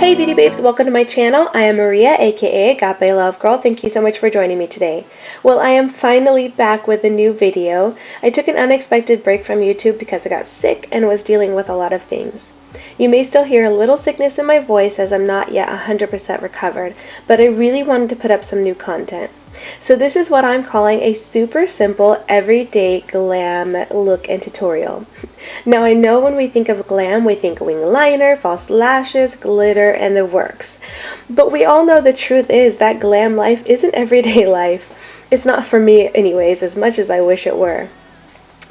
Hey beauty babes, welcome to my channel. I am Maria, aka Agape Love Girl. Thank you so much for joining me today. Well, I am finally back with a new video. I took an unexpected break from YouTube because I got sick and was dealing with a lot of things. You may still hear a little sickness in my voice as I'm not yet 100% recovered, but I really wanted to put up some new content. So this is what I'm calling a super simple everyday glam look and tutorial. Now I know when we think of glam, we think wing liner, false lashes, glitter, and the works. But we all know the truth is that glam life isn't everyday life. It's not for me anyways, as much as I wish it were.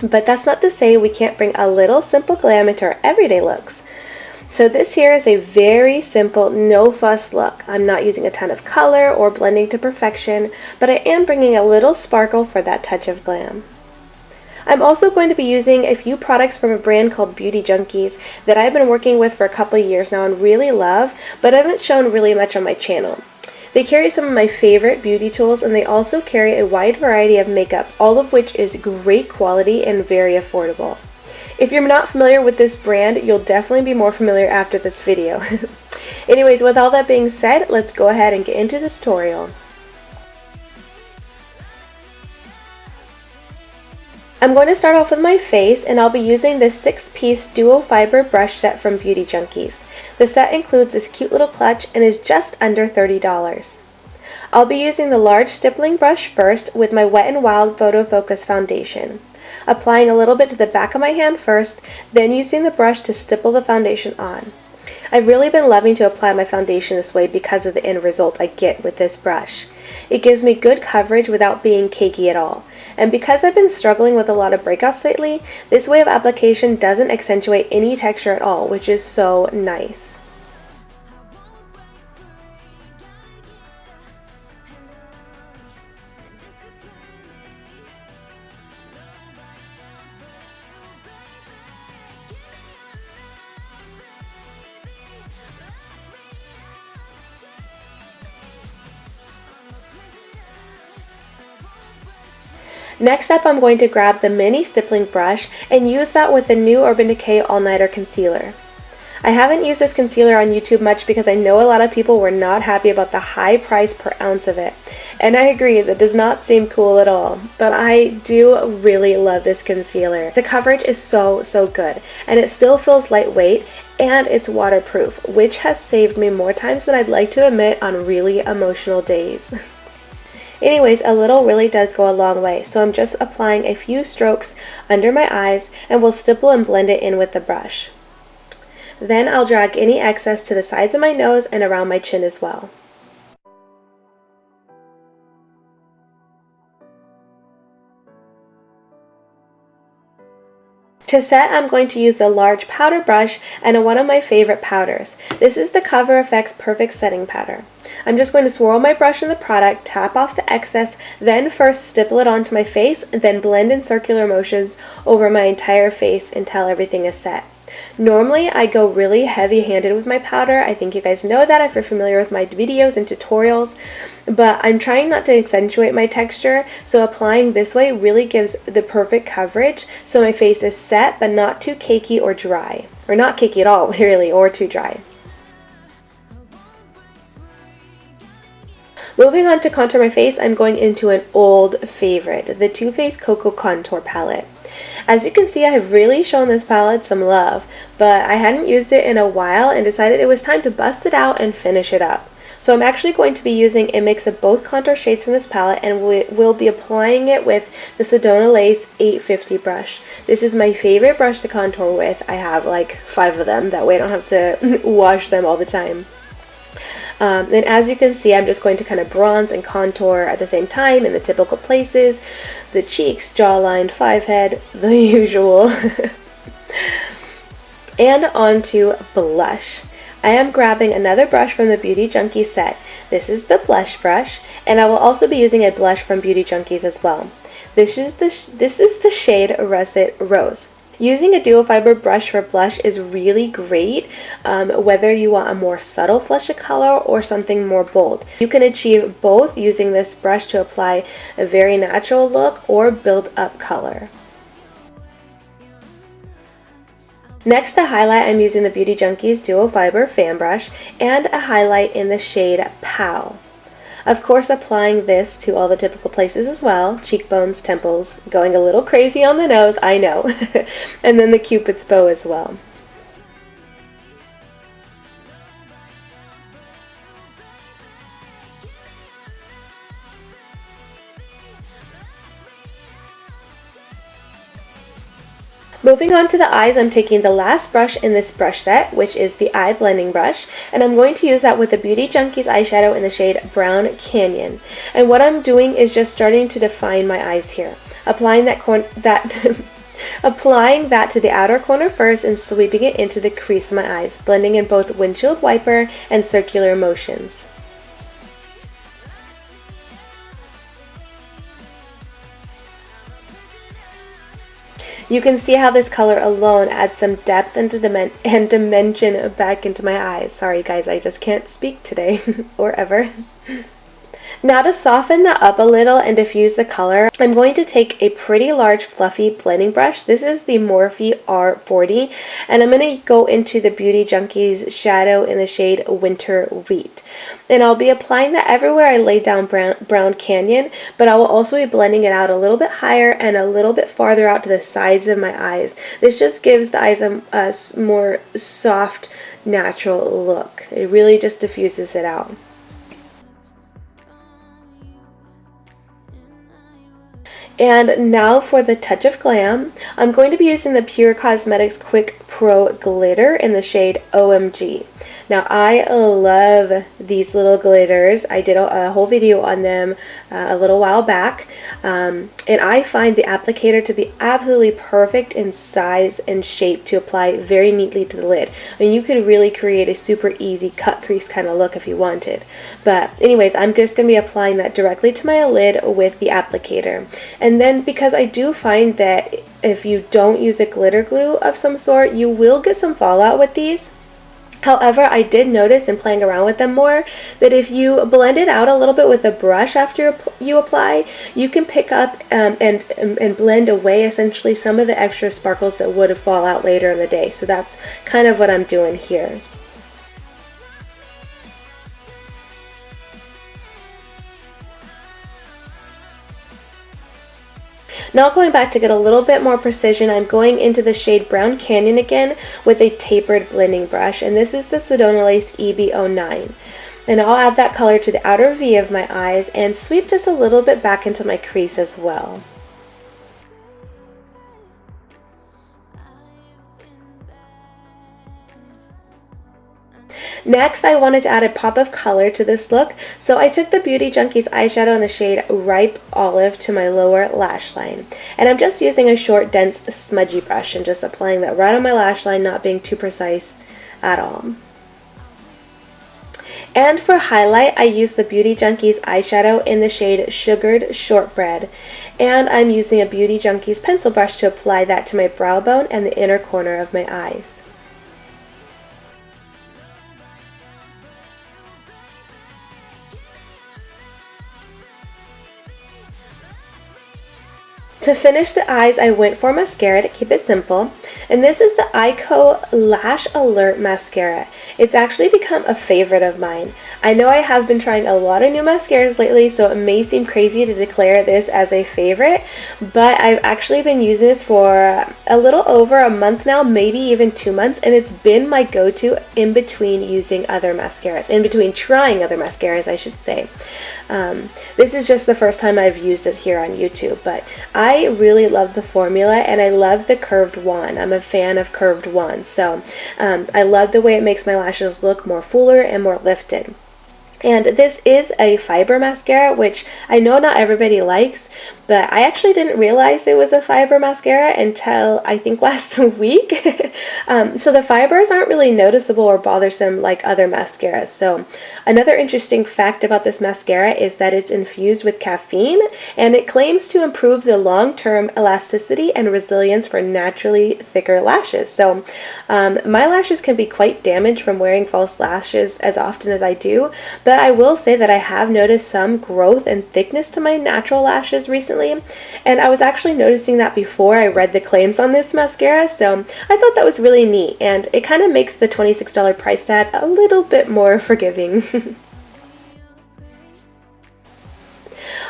But that's not to say we can't bring a little simple glam into our everyday looks. So this here is a very simple, no fuss look. I'm not using a ton of color or blending to perfection, but I am bringing a little sparkle for that touch of glam. I'm also going to be using a few products from a brand called Beauty Junkees that I've been working with for a couple of years now and really love, but haven't shown really much on my channel. They carry some of my favorite beauty tools, and they also carry a wide variety of makeup, all of which is great quality and very affordable. If you're not familiar with this brand, you'll definitely be more familiar after this video. Anyways, with all that being said, let's go ahead and get into the tutorial. I'm going to start off with my face, and I'll be using this 6-piece duo fiber brush set from Beauty Junkees. The set includes this cute little clutch and is just under $30. I'll be using the large stippling brush first with my Wet n Wild Photofocus foundation. Applying a little bit to the back of my hand first, then using the brush to stipple the foundation on. I've really been loving to apply my foundation this way because of the end result I get with this brush. It gives me good coverage without being cakey at all. And because I've been struggling with a lot of breakouts lately, this way of application doesn't accentuate any texture at all, which is so nice. Next up, I'm going to grab the mini stippling brush and use that with the new Urban Decay All Nighter Concealer. I haven't used this concealer on YouTube much because I know a lot of people were not happy about the high price per ounce of it. And I agree, that does not seem cool at all. But I do really love this concealer. The coverage is so good, and it still feels lightweight, and it's waterproof, which has saved me more times than I'd like to admit on really emotional days. Anyways, a little really does go a long way, so I'm just applying a few strokes under my eyes and will stipple and blend it in with the brush. Then I'll drag any excess to the sides of my nose and around my chin as well. To set, I'm going to use the large powder brush and one of my favorite powders. This is the Cover FX Perfect Setting Powder. I'm just going to swirl my brush in the product, tap off the excess, then first stipple it onto my face, and then blend in circular motions over my entire face until everything is set. Normally, I go really heavy-handed with my powder. I think you guys know that if you're familiar with my videos and tutorials, but I'm trying not to accentuate my texture, so applying this way really gives the perfect coverage so my face is set but not too cakey or dry. Or not cakey at all, really, or too dry. Moving on to contour my face, I'm going into an old favorite, the Too Faced Cocoa Contour Palette. As you can see, I have really shown this palette some love, but I hadn't used it in a while and decided it was time to bust it out and finish it up. So I'm actually going to be using a mix of both contour shades from this palette, and we'll be applying it with the Sedona Lace 850 brush. This is my favorite brush to contour with. I have like 5 of them, that way I don't have to wash them all the time. And as you can see, I'm just going to kind of bronze and contour at the same time in the typical places, the cheeks, jawline, 5-head, the usual. And onto blush. I am grabbing another brush from the Beauty Junkees set. This is the blush brush, and I will also be using a blush from Beauty Junkees as well. This is the shade Russet Rose. Using a dual fiber brush for blush is really great, whether you want a more subtle flush of color or something more bold. You can achieve both using this brush to apply a very natural look or build up color. Next, to highlight, I'm using the Beauty Junkees Duo Fiber Fan Brush and a highlight in the shade Pow. Of course, applying this to all the typical places as well, cheekbones, temples, going a little crazy on the nose, I know, and then the Cupid's bow as well. Moving on to the eyes, I'm taking the last brush in this brush set, which is the eye blending brush, and I'm going to use that with the Beauty Junkees eyeshadow in the shade Brown Canyon. And what I'm doing is just starting to define my eyes here, applying that applying that to the outer corner first and sweeping it into the crease of my eyes, blending in both windshield wiper and circular motions. You can see how this color alone adds some depth and dimension back into my eyes. Sorry guys, I just can't speak today or ever. Now to soften that up a little and diffuse the color, I'm going to take a pretty large fluffy blending brush. This is the Morphe R40, and I'm going to go into the Beauty Junkees shadow in the shade Winter Wheat. And I'll be applying that everywhere I lay down Brown Canyon, but I will also be blending it out a little bit higher and a little bit farther out to the sides of my eyes. This just gives the eyes a more soft, natural look. It really just diffuses it out. And now for the touch of glam, I'm going to be using the Pure Cosmetics Quick Pro Glitter in the shade OMG. Now I love these little glitters. I did a whole video on them a little while back, and I find the applicator to be absolutely perfect in size and shape to apply very neatly to the lid. I mean, you could really create a super easy cut crease kind of look if you wanted. But anyways, I'm just going to be applying that directly to my lid with the applicator. And then because I do find that if you don't use a glitter glue of some sort, you will get some fallout with these. However, I did notice in playing around with them more that if you blend it out a little bit with a brush after you apply, you can pick up and blend away essentially some of the extra sparkles that would fall out later in the day. So that's kind of what I'm doing here. Now going back to get a little bit more precision, I'm going into the shade Brown Canyon again with a tapered blending brush, and this is the Sedona Lace EB09. And I'll add that color to the outer V of my eyes and sweep just a little bit back into my crease as well. Next, I wanted to add a pop of color to this look, so I took the Beauty Junkees eyeshadow in the shade Ripe Olive to my lower lash line. And I'm just using a short, dense, smudgy brush and just applying that right on my lash line, not being too precise at all. And for highlight, I used the Beauty Junkees eyeshadow in the shade Sugared Shortbread. And I'm using a Beauty Junkees pencil brush to apply that to my brow bone and the inner corner of my eyes. To finish the eyes, I went for mascara to keep it simple, and this is the Eyeko Lash Alert Mascara. It's actually become a favorite of mine. I know I have been trying a lot of new mascaras lately, so it may seem crazy to declare this as a favorite, but I've actually been using this for a little over a month now, maybe even 2 months, and it's been my go-to in between using other mascaras, in between trying other mascaras, I should say. This is just the first time I've used it here on YouTube, but I really love the formula and I love the curved wand. I'm a fan of curved wands, so I love the way it makes my lashes look more fuller and more lifted. And this is a fiber mascara, which I know not everybody likes, but I actually didn't realize it was a fiber mascara until I think last week. So the fibers aren't really noticeable or bothersome like other mascaras. So another interesting fact about this mascara is that it's infused with caffeine, and it claims to improve the long-term elasticity and resilience for naturally thicker lashes. So my lashes can be quite damaged from wearing false lashes as often as I do, but I will say that I have noticed some growth and thickness to my natural lashes recently, and I was actually noticing that before I read the claims on this mascara, so I thought that was really neat, and it kind of makes the $26 price tag a little bit more forgiving.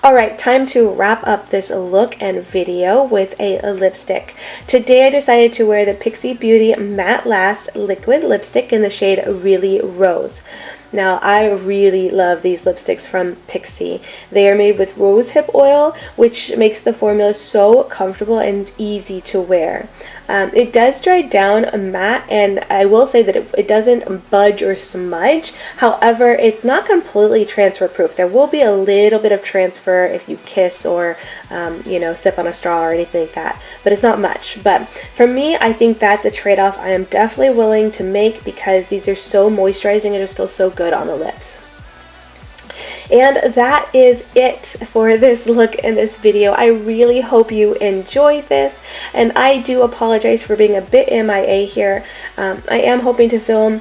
Alright, time to wrap up this look and video with a lipstick. Today I decided to wear the Pixi Beauty Matte Last Liquid Lipstick in the shade Really Rose. Now, I really love these lipsticks from Pixi. They are made with rosehip oil, which makes the formula so comfortable and easy to wear. It does dry down matte, and I will say that it doesn't budge or smudge. However, it's not completely transfer proof. There will be a little bit of transfer if you kiss or sip on a straw or anything like that, but it's not much. But for me, I think that's a trade-off I am definitely willing to make because these are so moisturizing and just feel so good on the lips. And that is it for this look in this video. I really hope you enjoyed this, and I do apologize for being a bit MIA here. I am hoping to film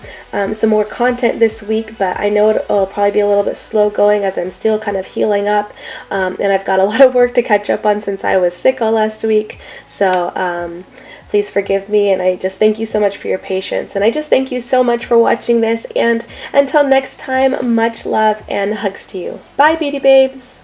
some more content this week, but I know it'll probably be a little bit slow going as I'm still kind of healing up, and I've got a lot of work to catch up on since I was sick all last week. So please forgive me, and I just thank you so much for your patience. And I just thank you so much for watching this, and until next time, much love and hugs to you. Bye, beauty babes!